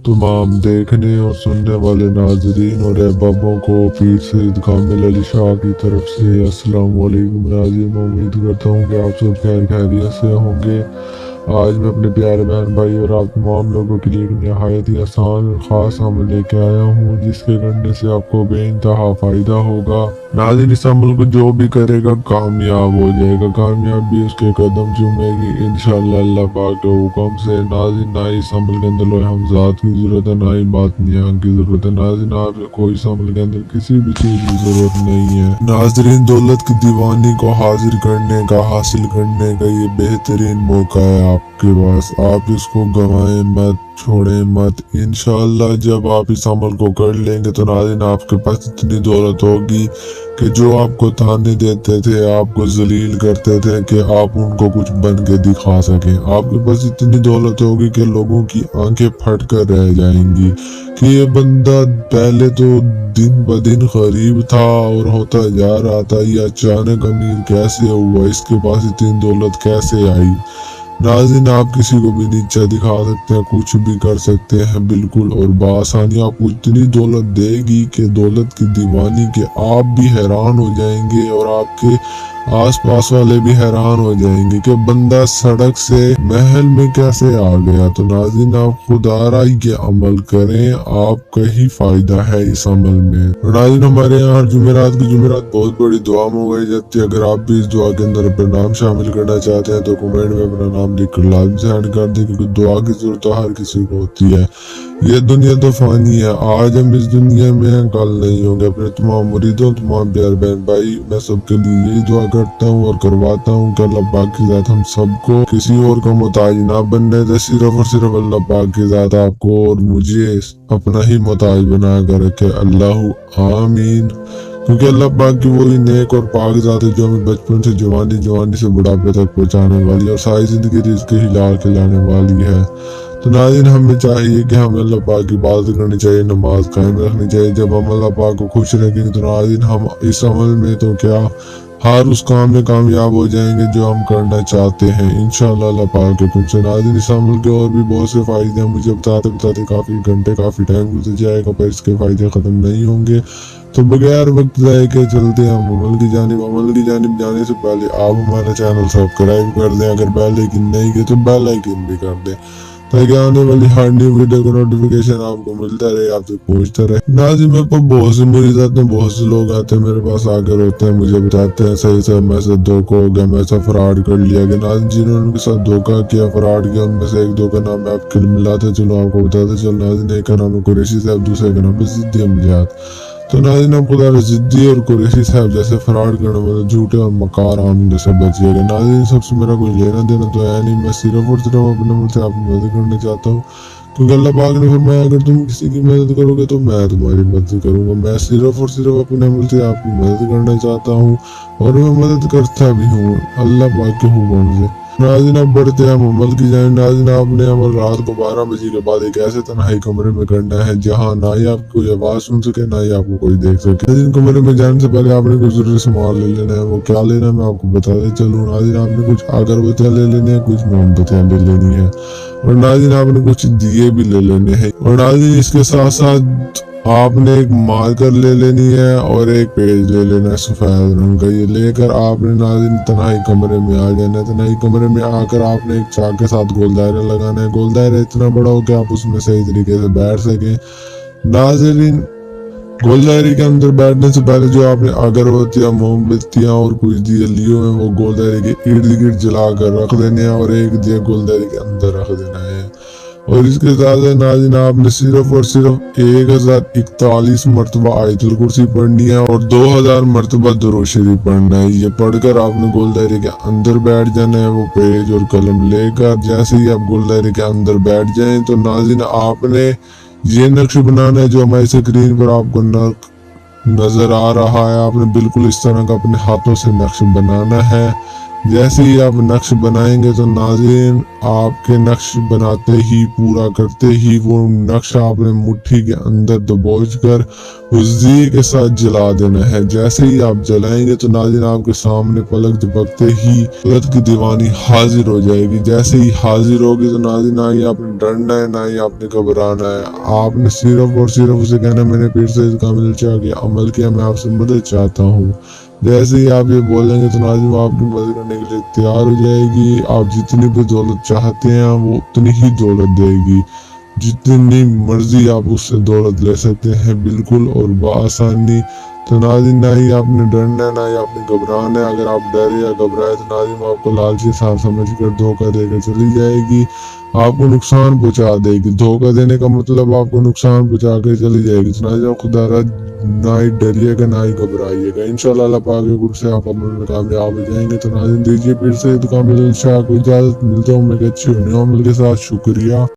तमाम देखने और सुनने वाले नाजरीन और अहबाबों को पीर सैयद कामिल अली शाह की तरफ से अस्सलाम वालेकुम नाज़रीन। उम्मीद करता हूँ कि आप सब खैर खैरियत से होंगे। आज मैं अपने प्यारे बहन भाई और आप तमाम लोगों के लिए एक नहायत ही आसान और ख़ास अमल लेके आया हूँ, जिसके करने से आपको बेइंतहा फ़ायदा होगा। नाज़रीन, इस अमल को जो भी करेगा कामयाब हो जाएगा, कामयाबी उसके कदम चूमेगी इंशाअल्लाह अल्लाह पाक के हुक्म से। नाज़रीन, ना इस अमल के अंदर लोहे हमजात की ज़रूरत है, ना ही बातनियाँ की ज़रूरत है। नाज़रीन, आप कोई इस अमल के अंदर किसी भी चीज़ की ज़रूरत नहीं है। नाज़रीन, दौलत की दीवानी को हाजिर करने का, हासिल करने का ये बेहतरीन मौका है आपके पास। आप इसको गंवाएं मत, छोड़ें मत। इंशाअल्लाह जब आप इस अमल को कर लेंगे तो नाज़रीन आपके पास इतनी दौलत होगी कि जो आपको ताने देते थे, आपको जलील करते थे, कि आप उनको कुछ बन के दिखा सकें। आपके पास इतनी दौलत होगी कि लोगों की आंखें फट कर रह जाएंगी कि ये बंदा पहले तो दिन ब दिन गरीब था और होता जा रहा था, ये अचानक अमीर कैसे हुआ, इसके पास इतनी दौलत कैसे आई। नाज़रीन, आप किसी को भी नीचा दिखा सकते हैं, कुछ भी कर सकते हैं बिल्कुल और बआसानी। आपको इतनी दौलत देगी कि दौलत की दीवानी के आप भी हैरान हो जाएंगे और आपके आस पास वाले भी हैरान हो जाएंगे कि बंदा सड़क से महल में कैसे आ गया। तो नाज़रीन, आप खुदारा ये अमल करें, आपका ही फायदा है इस अमल में। नाज़रीन, हमारे यहाँ जुमेरात की जुमेरात बहुत बड़ी दुआ मंगाई जाती है। अगर आप भी इस दुआ के अंदर अपना नाम शामिल करना चाहते हैं तो कमेंट में अपना नाम लिखकर लाजमी सेंड कर दें, क्योंकि दुआ की जरूरत तो हर किसी को होती है। ये दुनिया तो फानी है, आज हम इस दुनिया में हैं, कल नहीं होंगे। अपने तमाम मुरीदों, तमाम प्यार बहन भाई, मैं सबके लिए यही दुआ करता हूँ और करवाता हूँ कि अल्लाह पाक की ज़ात हम सबको किसी और का मोहताज ना बनने दे, सिर्फ और सिर्फ अल्लाह पाक की ज़ात आपको और मुझे अपना ही मोहताज बना कर रखे। अल्लाह आमीन। क्योंकि अल्लाह पाक की वही नेक और पाक ज़ात है जो हमें बचपन से जवानी, जवानी से बुढ़ापे तक पहुँचाने वाली और सारी जिंदगी रिज़्क़ हिला के लाने वाली है। तो नाज़रीन, हमें चाहिए कि हमें अल्लाह पाक की इबादत करनी चाहिए, नमाज कायम रखनी चाहिए। जब हम अल्लाह पाक को खुश रखेंगे तो नाज़रीन हम इस अमल में तो क्या हर उस काम में कामयाब हो जाएंगे जो हम करना चाहते हैं इंशाअल्लाह अल्लाह पाक के हुक्म से। नाज़रीन, इस अमल के और भी बहुत से फायदे हैं, मुझे बताते बताते काफ़ी घंटे काफ़ी टाइम गुजर जाएगा, पर इसके फायदे ख़त्म नहीं होंगे। तो बगैर वक्त ज़ाये के चलते हैं हम अमल की जानिब। अमल की जानिब जाने से पहले आप हमारा चैनल सब्सक्राइब कर दें, अगर बेल आइकन नहीं किया तो बेल आइकन भी कर दें, ताकि आने वाली हर न्यू वीडियो का नोटिफिकेशन आपको मिलता रहे, आप तक पहुंचता रहे। नाज़रीन, मेरे पास बहुत से मरीज आते हैं, बहुत से लोग आते हैं मेरे पास आकर होते हैं, मुझे बताते हैं सही से मेरे साथ धोखा हो गया, मेरे साथ फ्रॉड कर लिया गया। नाज़रीन, जिन्होंने उनके साथ धोखा किया, फ्रॉड किया, उनमें से एक दो का नाम मैं आपके लिए मिलाता चलो, आपको बताते चलो। नाज़रीन, एक का नाम है कुरैशी साहब, दूसरे का नाम है जिद्दी अमजद। तो नाज़रीन, आप खुदा जिद्दी और कुरैशी साहब जैसे फ्रॉड करने वाले झूठे और मकार आमदे से बचिएगा। नाज़रीन, सबसे मेरा कोई लेना देना तो है नहीं, मैं सिर्फ और सिर्फ अपने मुल्क से आपकी मदद करना चाहता हूँ, क्योंकि अल्लाह पाक ने फरमाया अगर तुम किसी की मदद करोगे तो मैं तुम्हारी मदद करूंगा। मैं सिर्फ और सिर्फ अपने मुल्क से आपकी मदद करना चाहता हूँ और मैं मदद करता भी हूँ अल्लाह पाक के हुक्म से। नाज़रीन, अब बढ़ते हैं अमल की जाए। नाज़रीन, आपने अमल रात को 12 बजे के बाद एक ऐसे तन्हाई कमरे में करना है जहाँ ना ही आपको कोई आवाज़ सुन सके, ना ही आपको कोई देख सके। नाज़रीन, कमरे में जाने से पहले आपने कुछ जरूरी सामान ले लेना है। वो क्या लेना है मैं आपको बताते चलूँ। नाज़रीन, आपने कुछ अगरबत्तियाँ ले लेनी है, कुछ मोमबत्तियाँ ले लेनी है और नाज़रीन आपने कुछ दिए भी ले लेने हैं। और नाज़रीन, इसके साथ साथ आपने एक मार्कर ले लेनी है और एक पेज ले लेना है सफेद रंग का। ये लेकर आपने नाज़रीन तन्हाई कमरे में आ जाना है। तन्हाई कमरे में आकर आपने एक चाक के साथ गोल दायरा लगाना है। गोल दायरा इतना बड़ा हो कि आप उसमें सही तरीके से बैठ सकें। नाज़रीन, गोल दायरे के अंदर बैठने से पहले जो आपने अगरबत्तियाँ, मोमबत्तियाँ और कुछ दिए लिए हुए हैं वो गोल दायरे के इर्द गिर्द जला कर रख देने हैं और एक दिया गोल दायरे के अंदर रख देना है। और इसके साथ नाज़रीन आपने सिर्फ और सिर्फ 1041 मरतबा आयतुल कुर्सी पढ़नी है और 2000 मरतबा दुरूद शरीफ पढ़ना है। ये पढ़कर आपने गोल दायरे के अंदर बैठ जाना है। वो पेज और कलम लेकर जैसे ही आप गोल दायरे के अंदर बैठ जाएं तो नाज़रीन आपने ये नक्श बनाना है जो हमारी स्क्रीन पर आपको नजर आ रहा है। आपने बिल्कुल इस तरह का अपने हाथों से नक्श बनाना है। जैसे ही आप नक्श बनाएंगे तो नाज़रीन आपके नक्श बनाते ही पूरा करते ही वो नक्श आपने मुट्ठी के अंदर दबोच कर उसी के साथ जला देना है। जैसे ही आप जलाएंगे तो नाज़रीन आपके सामने पलक झपकते ही सूरत की दीवानी हाजिर हो जाएगी। जैसे ही हाजिर होगी तो नाज़रीन ना ही आपने डरना है ना ही आपने घबराना है, आपने सिर्फ और सिर्फ उसे कहना मैंने पीर सैयद कामिल शाह के अमल किया, मैं आपसे मदद चाहता हूँ। जैसे ही आप ये बोलेंगे तो नाज़रीन वो आपकी मदद करने के लिए तैयार हो जाएगी। आप जितनी भी दौलत चाहते हैं वो उतनी ही दौलत देगी, जितनी मर्जी आप उससे दौलत ले सकते हैं बिल्कुल और बआसानी। तो नाज़रीन ना ही आपने डरना है ना ही आपने घबराना है। अगर आप डरे या घबराए तो नाज़रीन वो आपको लालची साथ समझ कर धोखा देकर चली जाएगी, आपको नुकसान पहुंचा देगी। धोखा देने का मतलब आपको नुकसान पहुंचा कर चली जाएगी। तो नाज़रीन खुदा ना ही डरिएगा ना ही घबराइएगा, इंशाअल्लाह अल्लाह पाक के गुर से आप अमल में कामयाब हो जाएंगे। तो नाज़रीन दीजिए पीर सैयद कामिल शाह को इजाज़त, मिलता हूँ मैं एक अच्छी अमल के साथ। शुक्रिया।